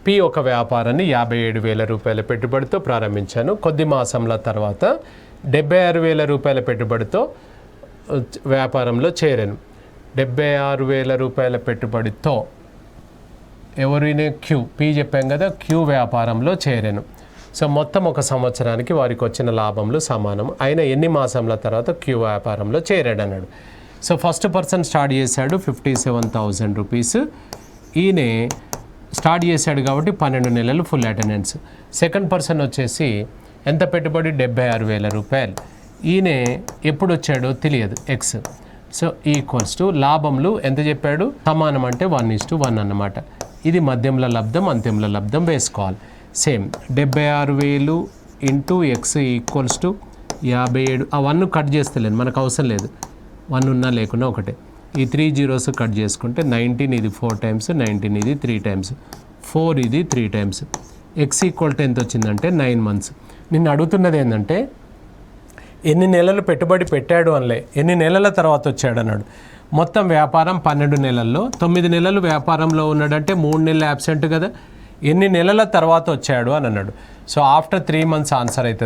P ఒక వ్యాపారాన్ని 57,000 రూపాయల పెట్టుబడితో ప్రారంభించాను. కొద్ది మాసంల తర్వాత 76,000 రూపాయల పెట్టుబడితో వ్యాపారంలో చేరాను. 76,000 రూపాయల పెట్టుబడితో ఎవరైనా క్యూ పి చెప్పాం కదా, క్యూ వ్యాపారంలో చేరాను. సో మొత్తం ఒక సంవత్సరానికి వారికి వచ్చిన లాభంలో సమానం. అయినా ఎన్ని మాసంల తర్వాత క్యూ వ్యాపారంలో చేరాడు అన్నాడు. సో ఫస్ట్ పర్సన్ స్టార్ట్ చేశాడు 57,000 రూపీస్. ఈయనే స్టార్ట్ చేశాడు కాబట్టి 12 నెలలు ఫుల్ అటెండెన్స్. సెకండ్ పర్సన్ వచ్చేసి ఎంత పెట్టుబడి 76,000 రూపాయలు. ఈయనే ఎప్పుడు వచ్చాడో తెలియదు ఎక్స్. సో ఈక్వల్స్ టు లాభంలో ఎంత చెప్పాడు, సమానం అంటే 1:1 అన్నమాట. ఇది మధ్యంలో లబ్ధం అంత్యంలో లబ్ధం వేసుకోవాలి. Same 76,000 into X equals to 57. ఆ 1 కట్ చేస్తలేను, మనకు అవసరం లేదు, 1 ఉన్నా లేకున్నా ఒకటే. ఈ 3 జీరోస్ కట్ చేసుకుంటే 19 ఇది 4 టైమ్స్, 19 ఇది 3 టైమ్స్, 4 ఇది 3 టైమ్స్. ఎక్స్ ఈక్వల్ టు ఎంత వచ్చిందంటే 9 మంత్స్. నిన్ను అడుగుతున్నది ఏంటంటే ఎన్ని నెలలు పెట్టుబడి పెట్టాడు అనలే, ఎన్ని నెలల తర్వాత వచ్చాడు అన్నాడు. మొత్తం వ్యాపారం 12 నెలల్లో 9 నెలలు వ్యాపారంలో ఉన్నాడంటే 3 నెలలు యాబ్సెంట్ కదా. ఎన్ని నెలల తర్వాత వచ్చాడు అని అన్నాడు. సో ఆఫ్టర్ 3 మంత్స్ ఆన్సర్ అవుతుంది.